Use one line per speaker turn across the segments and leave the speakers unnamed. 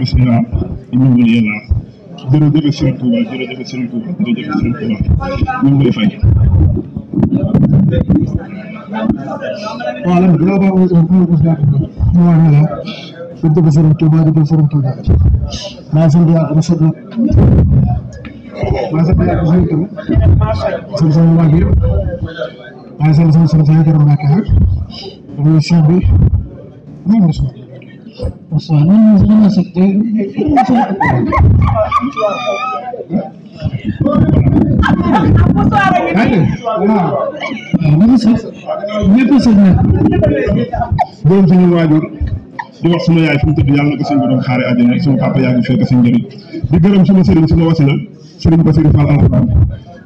bismillah ñu ngi lay yàlla jërëjëf Serigne Touba jërëjëf Serigne Touba jërëjëf Serigne Touba ñu ngi lay fay.
waaw lan bu la baax ñu wax ne la jërëjëf Serigne Touba jërëjëf Serigne Touba maa ngi sant yàlla bu sot nag maa ngi sant yàlla bu sot nag sant sama waa bi maa ngi sant sama kër Mbacke ak muy chef bi ñu ngi sot Masa nan sana sekte
doon suñu waajur di wax suma yaay fi mu tëdd yàlla na ko suñu borom xaare àjjana suma papa yaa ngi fekk seen njëriñ di gërëm suma sëriñ suma wasila sëriñ Bassirou Fall alxuraan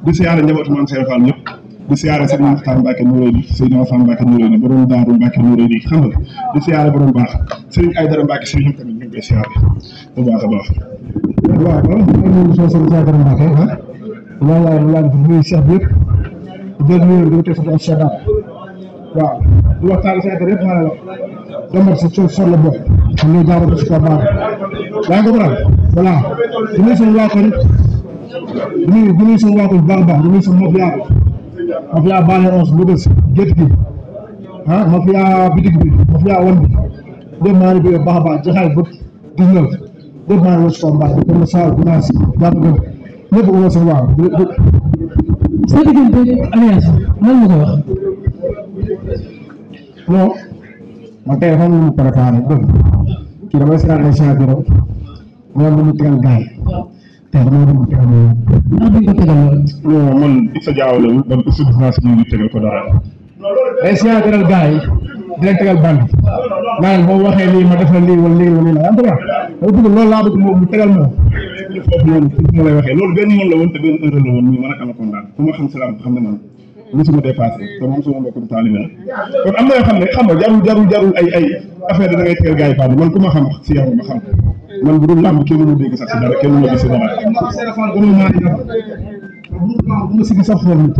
di siyaare njabootu Maam Cheikh Fall ñëpp di siyaare sëriñ Mokhtar Mbacke Nouréyni Seydina Fall Mbacke Nouréyni borom Daaru Mbacke Nouréyni xam nga di siyaare borom baax sëriñ Aydara Mbacke sëriñ tamit ñu ngi koy siyaare bu baax a baax.
waaw man soo sëriñ Aydara Mbacke laa fi muy Cheikh bi yëpp jël nuyu di ko teg ak Cheikh waaw di waxtaan si Aydara yëpp maa la damar sa coow sol la bokk xam ne jaaroo ko si kaw baax yaa ngi ko faral voilà di nuyu seen waa koñ di nuyu seen waa koñ baax a baax di nuyu seen mafia baale 11 lu des gétt gi mafia bitig bi mafia wan bi dem maa ngi bi baax a baax jaxaay bët 19 dem maa ngi wës ko mbaa di ko saa gunaas jàpp gën ñëpp ko wës waaw
sa diggante alliance lan nga ko wax
non man tey xam nga mu préparé dëgg kii damay seetaan ay champion moom lu mu tegal gaay tey dama doon tegal
ndax bi nga ko tegal
non man Issa Diawara la man Issa Diawara ñu ngi tegal ko dara
day seetaan gaay di leen tegal band naan boo waxee lii ma def la lii wala lii wala lii la am dama bëgg loolu laa bëgg moom mu tegal moom
foofu noonu fi ma lay waxee loolu benn yoon la woon te benn heure la woon muy man ak Anaconda ku ma xam si la xam ne man musuma dépassé te moom suma mbokkum taalibe la kon am na yoo xam ne xam nga jarul ay affaire da ngay tegal gars yi band man ku ma xam si yow ma xam man bu dul làmb kenn mënu dégg sax si dara kenn mënu gis si dara
bu ma sigi sax xool nit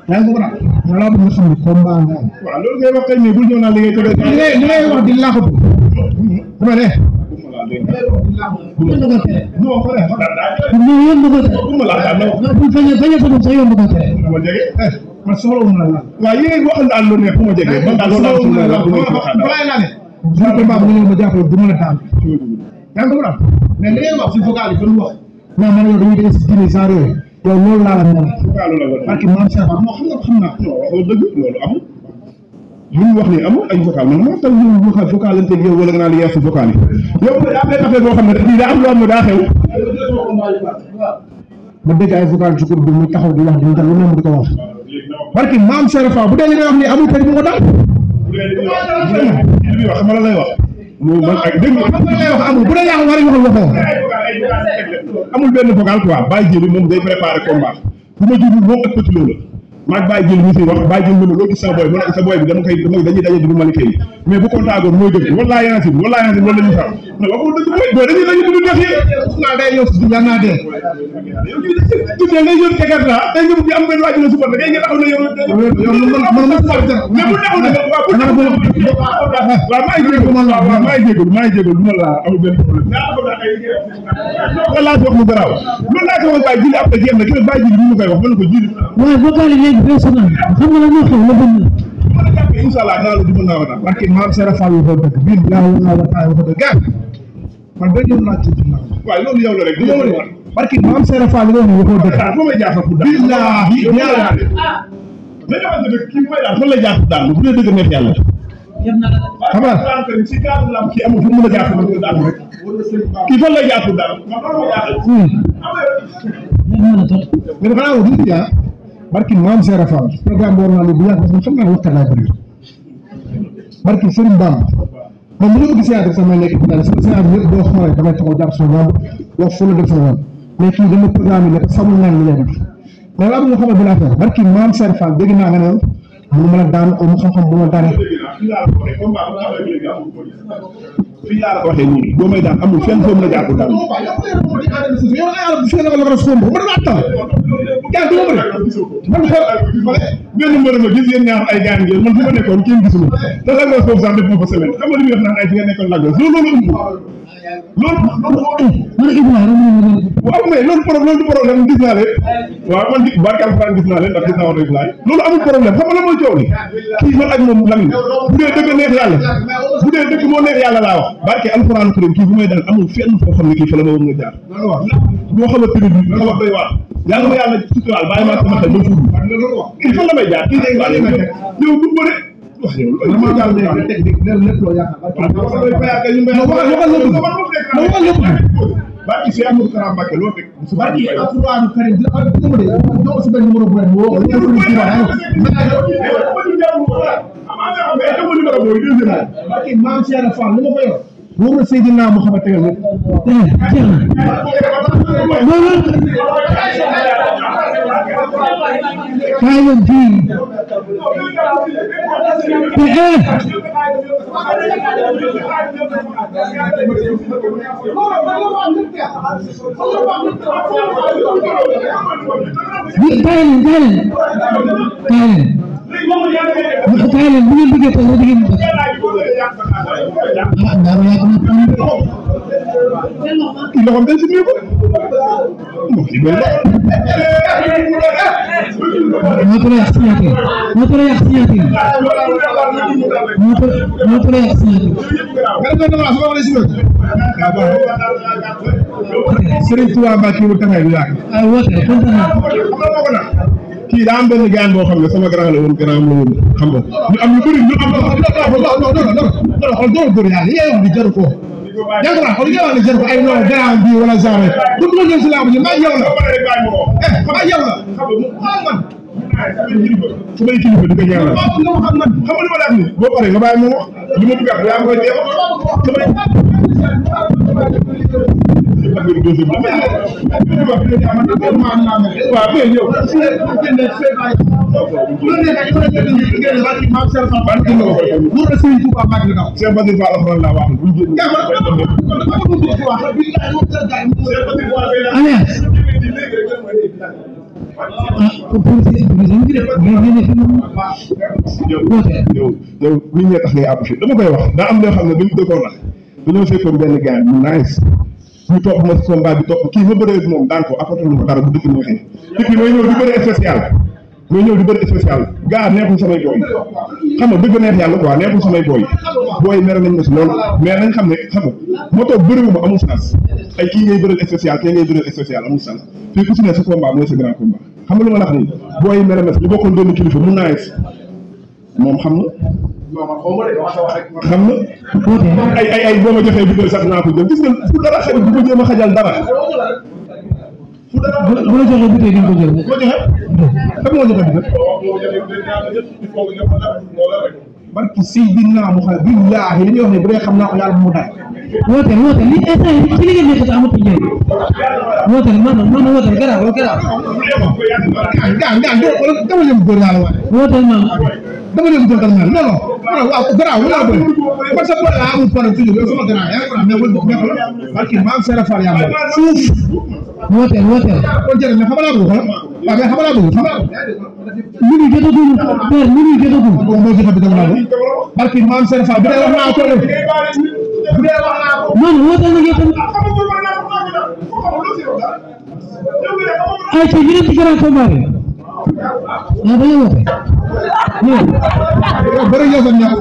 yaa ngi ko waral ma laa bëgg nga xam ne combat nga am
waaw loolu ngay wax kay mais bul ñëw naa li ngay
wax di laaxatu dama ne man soxla wu ma la
waaw yéen waxal daal lu neex bu ma jege man daal loolu daal bu
ma ñëw ma jàppale du ma la daan yaa ngi ko waral mais li ngay wax si vocal yi doon wax non man yow dañuy dégg si dîner genre yooyu yow loolu laa la mel parce que maam Cheikh moo xam naa
waxoo dëgg loolu amul li mu wax ni amul ay vocal man moo tax ñu waxal vocalante ak yow wala nga naan li yeesu vocal yi yow daa am affaire boo xam ne daa am loo xam ne daa xew
ma dégg ay vocal ci groupe bi mu taxaw di wax di lu ne mu di ko wax parce que maam Cheikh Fall bu dee li ngay wax ni amul tey bu ko daal
li wax xam la lay wax moom man ak dégg nga
lay wax amul bu dee yaa war a waxal waxoo
amul benn vocal quoi Baye Diéli moom day préparer combat bu ma jublu moom ak petit loolu maag Baye Diéli ñu fi wax Baye Diéli moom loo gis sa boy sa boy bi dañuy daje du malike yi mais bu kontaagoon mooy dëgg wallahi yaasin loolu la ñu sax mais waxul dëgg boy dañuy mënu def yi
naa day yow si yaa naa dee
yow ngay yow tegat la day ñëw di am benn waaju la subar ngay nga taxaw na yow
man ma sa
mais bu taxaw na waaw maa ngi jégalu du ma la amul benn problème nga laaj wax mu garaaw loolu laa ko wax Baye Diéli après jeex na ki Baye Diéli ñu koy wax mën na ko Diéli
waaye vocal yi léegi personnel xam nga la moo xew la bëgg
incha allah naa la di mën naa waxtaan
parce que maam Cheikh Fall waxoo dëgg bii yaa naa waxtaan waxoo dëgg man ba ñëw naa ci ginnaaw
waaw loolu yow la rek
parce que maam Cheikh Fall waxoo dëgg
foo may jaar sax
billahi yàlla
mais dafa dëgg kii may daal fan la jaar daal bu dee dëgg neex yàlla xam nga si cadre lam kii amul fu mu mën a jaar daal rek kii fan la jaar daal
mën a tot.
mais xanaa woo nit yaa barki maam Seera Fall programme boobu naa ne bu yàgg parce que xam naa ne waxtaan laay bëri barki Serigne Bamba man bu ñu ko gisee yaatu sax may nekk daal sama séance yëpp boo xoolee damay taxaw jàpp sama lamb wax fu la def sama yoon mais kii dama programme yi nekk xamul naa li lay def mais laa bëgg nga xamal benn affaire barki maam Seera Fall dégg naa nga ne mu mën a daan mu xam-xam bu ma daanee.
fii laa la ko waxee nii boo may daan amul fenn foofu la jaar ko daan.
yow ay la ko somb man maa taw gaa du ma bëri man xool
benn mbër ma gis yéen ñaar ay gaan ngeen man fu ma nekkoon kenn gisuma te la nga foofu sax def ma fa semaine xam nga li muy wax naan ay fi nga nekkoon lagos loolu waaw mais loolu du problème gis naa leen waaw man di barke alxuraan gis naa leen ndax gis naa woon Ibrahima loolu amul problème xam nga la mooy coow li kii man ak moom Lamine bu dee dëgg neex yàlla bu dee dëgg moo neex yàlla laa wax barke alxuraan karim kii bu may daan amul fenn foo xam ne kii fa la ma war nga jaar boo xamante ne bii nga wax doy waar yàlla ma yàlla suturaal bàyyi ma sama xel ba fuudu kii fan la may jaar kii day waa yow du bëre wax yow
vraiment daal teg lépp loo yaakaar
barki Cheikh Amadou Karam Mbacké loo teg
barki alxuraanu karim dama de jox sa benn numéro bu leen woo barki maam Cheikh Fall li ma ko yor wóor na Seydina Mouhamed tegal lépp
kaay leen fii kaay leen bu ngeen bëggee ko di ngeen
kii loxoom dañ si nuyu ko kii benn
moo ko yàq signature moo ko yàq signature moo ko yàq signature
Serigne Touba Mbacké wu taxay du yàgg
ay woote kontaan naa
kii daa am benn gaan boo xam ne sama grand la woon grand la woon xam nga ñu am lu bëri ñu am
xool dóor yàlla yéen wax di jaru ko jàng naa xool yéen wax di jaru ko ay non grand bi wala genre bu ma ñëw si laamu ji maa yow la maa yow la man
su may kilifa di ko ñaanal xam nga li ma la wax ni boo paree nga bàyyi ma wax li ma bëgg a yaa ma koy jeex yow nit ñi tax ngay àbb fi dama koy wax daa am loo xam ne dañu dëkkoon la dañoo fekkoon benn gars mu nice ñu topp ma si combat bi topp kii ma bëree moom daan ko apporté lu ko dara bu dëkk neexee depuis may ñëw di bëri spécial gars neexul samay booy xam nga dëgg neex yàlla quoi neexul samay booy mere nañ ma si loolu mais nañ xam ne xam nga moo toog bëriwu ma amul chance ay kii ngay bëreel spécial kii ngay bëreel spécial amul chance fii ku si ne sa combat mooy sa grand combat xam nga lu ma la wax nii booy mere na si ñu bokkoon benn kilifa mu nice moom xam na ay boo ma joxee bideel sax naa ko jël gis nga fu dara xarit bu ko jéem a xajal dara fu dara
bu la joxee bideel di nga ko jël
boo joxe xam moo joxe bideel
barki Seydina Mouhamed billaahi li ñuy wax ne bu dee xam naa ko yàlla mu day
woote li instant yi ci li ngeen nekk amatul njëriñ woote man woote garaaw
gaan dama leen góor yàlla waaye
woote man
dama leen góor yàlla non waaw garaaw wala bëri parce que la amul problème toujours sama garaaw yaa ngi ko nekkul barki maam Seera Fall yàlla suuf
woote
kon jërëjëf mais xam nga laa bëgg waaw mais xam nga laa bëgg
minuit jotagul père minuit jotagul
moo joxe bi dama laa bëgg barki maam Seera Fall bi day wax naa ko
man woote na ngeen ay ci ñu ci grand combat bi ba ñu woote
bëri yow sa ñàkk